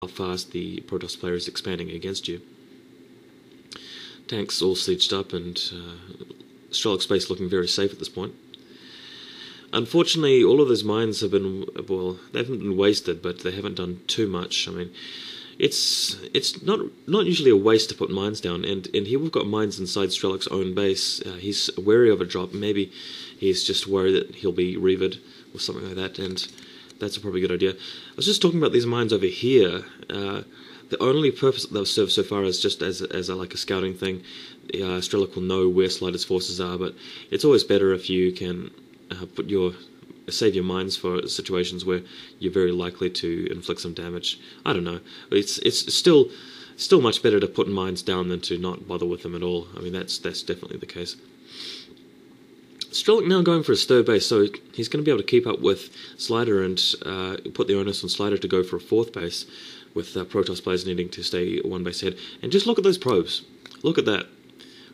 how fast the Protoss player is expanding against you. Tanks all sieged up, and Strelok's base looking very safe at this point. Unfortunately, all of those mines have been, well, they haven't been wasted, but they haven't done too much. I mean, it's not usually a waste to put mines down, and here we've got mines inside Strelok's own base. He's wary of a drop. Maybe he's just worried that he'll be revered or something like that, and that's a probably good idea. I was just talking about these mines over here. The only purpose that they've served so far is just as like a scouting thing. Strelok will know where Slider's forces are, but it's always better if you can save your mines for situations where you're very likely to inflict some damage. I don't know, but it's still much better to put mines down than to not bother with them at all. I mean, that's definitely the case. Strelok now going for his third base, so he's going to be able to keep up with Slider and put the onus on Slider to go for a fourth base, with Protoss players needing to stay one base ahead. And just look at those probes. Look at that.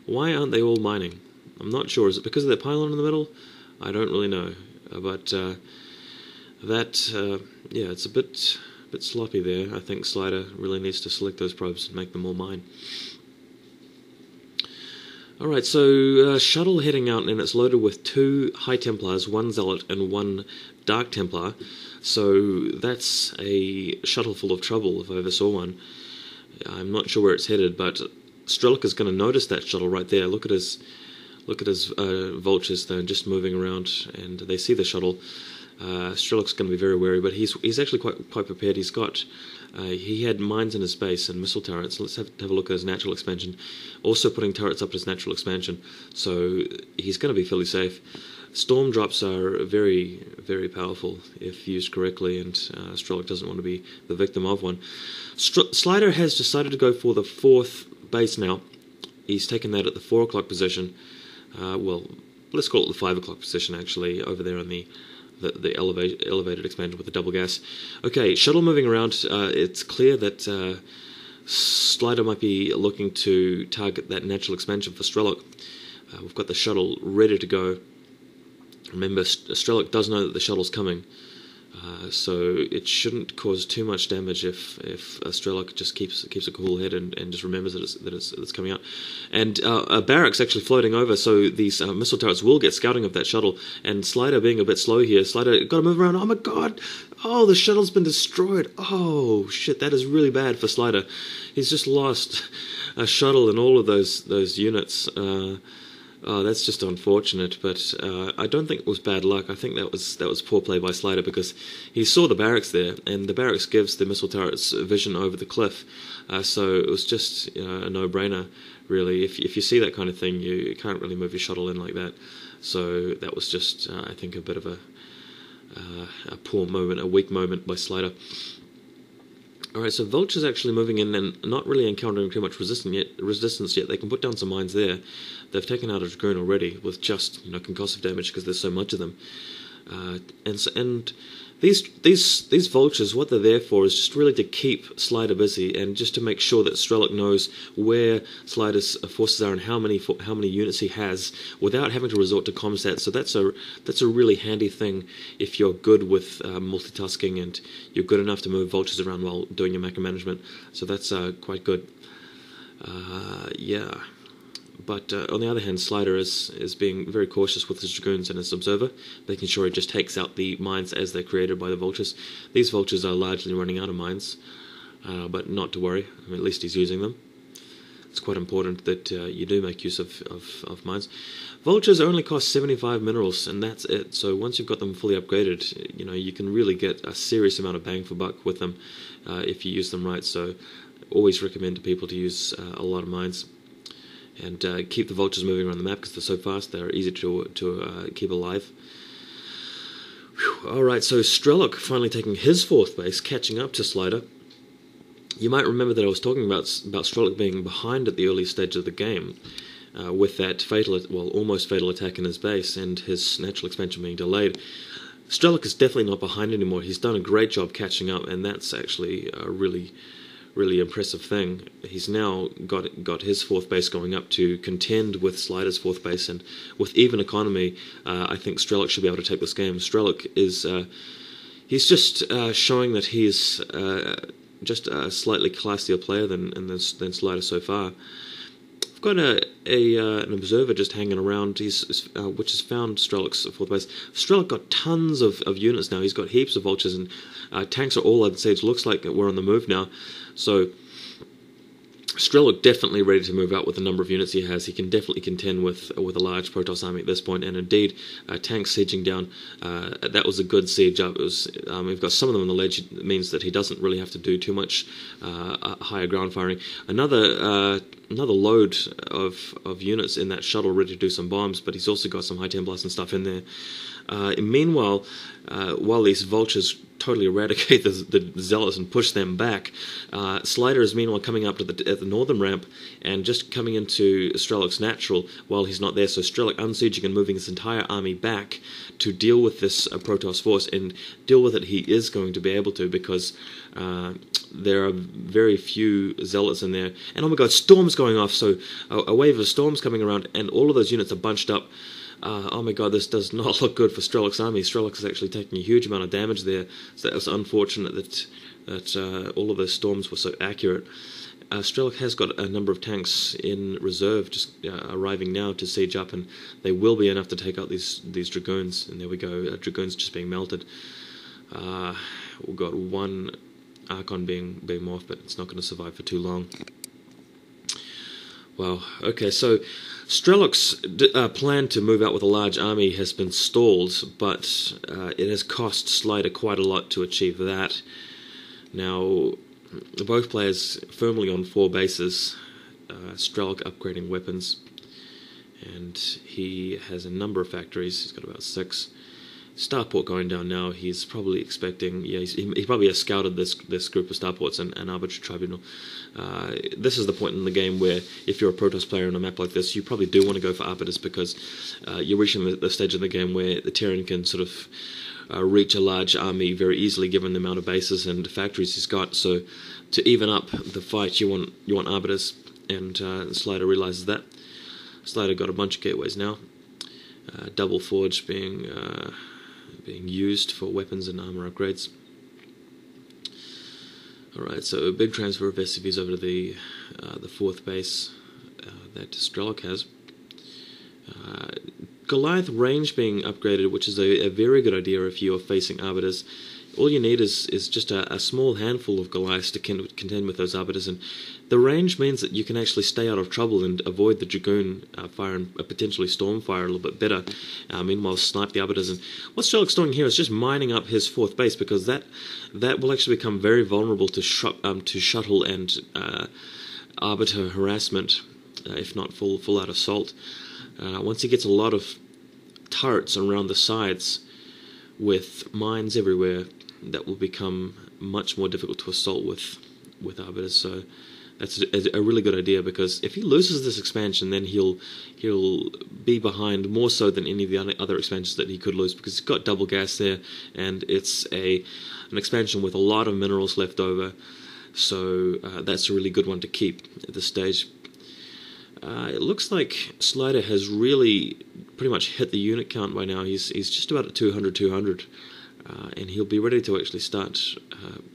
Why aren't they all mining? I'm not sure. Is it because of their pylon in the middle? I don't really know. But yeah, it's a bit sloppy there. I think Slider really needs to select those probes and make them all mine. Alright, so Shuttle heading out, and it's loaded with 2 High Templars, 1 Zealot and 1 Dark Templar. So that's a shuttle full of trouble if I ever saw one. I'm not sure where it's headed, but Strelok is going to notice that shuttle right there. Look at his vultures. They're just moving around, and they see the shuttle. Strelok's going to be very wary, but he's actually quite prepared. He's got he had mines in his base and missile turrets. Let's have a look at his natural expansion. Also putting turrets up his natural expansion, so he's going to be fairly safe. Storm drops are very, very powerful if used correctly, and Strelok doesn't want to be the victim of one. Slider has decided to go for the 4th base now. He's taken that at the 4 o'clock position. Well, let's call it the 5 o'clock position, actually, over there on the elevated expansion with the double gas. Okay, shuttle moving around. It's clear that Slider might be looking to target that natural expansion for Strelok. We've got the shuttle ready to go. Remember, Strelok does know that the shuttle's coming, so it shouldn't cause too much damage if Strelok just keeps a cool head and just remembers that it's coming out. And a barracks actually floating over, so these missile turrets will get scouting of that shuttle. And Slider being a bit slow here, Slider got to move around. Oh my god! Oh, the shuttle's been destroyed. Oh shit, that is really bad for Slider. He's just lost a shuttle and all of those units. Oh, that's just unfortunate, but I don't think it was bad luck. I think that was poor play by Slider, because he saw the barracks there, and the barracks gives the missile turrets vision over the cliff. So it was just a no-brainer, really. If you see that kind of thing, you can't really move your shuttle in like that. So that was just, I think, a bit of a poor moment, a weak moment by Slider. Alright, so Vulture's actually moving in and not really encountering too much resistance yet. They can put down some mines there. They've taken out a Dragoon already with just concussive damage because there's so much of them. And these Vultures, what they're there for is just really to keep Slider busy and just to make sure that Strelok knows where Slider's forces are and how many units he has without having to resort to comsat. So that's a really handy thing if you're good with multitasking and you're good enough to move Vultures around while doing your macro management. So that's quite good. Yeah. But on the other hand, Slider is being very cautious with his Dragoons and his Observer, making sure he just takes out the mines as they're created by the Vultures. These Vultures are largely running out of mines, but not to worry. I mean, at least he's using them. It's quite important that you do make use of mines. Vultures only cost 75 minerals, and that's it. So once you've got them fully upgraded, you can really get a serious amount of bang for buck with them if you use them right. So always recommend to people to use a lot of mines. And keep the Vultures moving around the map because they're so fast, they're easy to keep alive. Alright, so Strelok finally taking his 4th base, catching up to Slider. You might remember that I was talking about Strelok being behind at the early stage of the game, with that almost fatal attack in his base and his natural expansion being delayed. Strelok is definitely not behind anymore. He's done a great job catching up, and that's actually a really impressive thing. He's now got his 4th base going up to contend with Slider's 4th base, and with even economy, I think Strelok should be able to take this game. Strelok is he's just showing that he's just a slightly classier player than Slider so far. I've got an observer just hanging around, which has found Strelok's fourth base. Strelok got tons of units now. He's got heaps of vultures, and tanks are all, I'd say. It looks like we're on the move now. So Strelok definitely ready to move out with the number of units he has. He can definitely contend with a large Protoss army at this point, and indeed, tanks sieging down. That was a good siege up. It was. We've got some of them on the ledge. It means that he doesn't really have to do too much higher ground firing. Another load of units in that shuttle ready to do some bombs, but he's also got some high templars and stuff in there. Meanwhile, while these vultures totally eradicate the zealots and push them back, Slider is meanwhile coming up to at the northern ramp and just coming into Strelok's natural while he's not there. So Strelok unsieging and moving his entire army back to deal with this Protoss force, and deal with it he is going to be able to, because there are very few zealots in there. And oh my god, storms going off, so a wave of storms coming around, and all of those units are bunched up. Oh my god, this does not look good for Strelok's army. Strelok is actually taking a huge amount of damage there, so that was unfortunate that all of those storms were so accurate. Strelok has got a number of tanks in reserve, just arriving now to siege up, and they will be enough to take out these Dragoons. And there we go, Dragoons just being melted. We've got one Archon being morphed, but it's not going to survive for too long. Well, okay, so Strelok's plan to move out with a large army has been stalled, but it has cost Slider quite a lot to achieve that. Now, both players firmly on 4 bases, Strelok upgrading weapons, and he has a number of factories. He's got about 6. Starport going down now. He's probably expecting. Yeah, he probably has scouted this group of starports and Arbitrary Tribunal. This is the point in the game where, if you're a Protoss player on a map like this, you probably do want to go for Arbiters, because you're reaching the stage of the game where the Terran can sort of reach a large army very easily, given the amount of bases and factories he's got. So to even up the fight, you want Arbiters, and Slider realizes that. Slider got a bunch of gateways now. Double Forge being used for weapons and armor upgrades. Alright, so a big transfer of SCVs over to the 4th base that Strelok has. Goliath range being upgraded, which is a very good idea if you are facing Arbiters. All you need is just a small handful of Goliaths to contend with those Arbiters, and the range means that you can actually stay out of trouble and avoid the Dragoon fire and potentially Stormfire a little bit better. Meanwhile, snipe the Arbiters. And what Strelok's doing here is just mining up his 4th base, because that will actually become very vulnerable to Shuttle and Arbiter harassment, if not full-out assault. Once he gets a lot of turrets around the sides with mines everywhere, that will become much more difficult to assault with Arbiters. So that's a really good idea, because if he loses this expansion, then he'll be behind more so than any of the other expansions that he could lose, because he's got double gas there, and it's an expansion with a lot of minerals left over. So that's a really good one to keep at this stage. It looks like Slider has really pretty much hit the unit count by now. He's just about at 200, and he'll be ready to actually start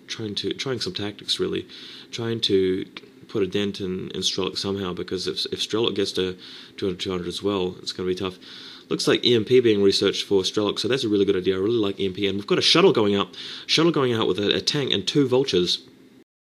trying some tactics, really, trying to put a dent in Strelok somehow, because if Strelok gets to 200 as well, it's going to be tough. Looks like EMP being researched for Strelok, so that's a really good idea. I really like EMP, and we've got a shuttle going out with a tank and 2 vultures.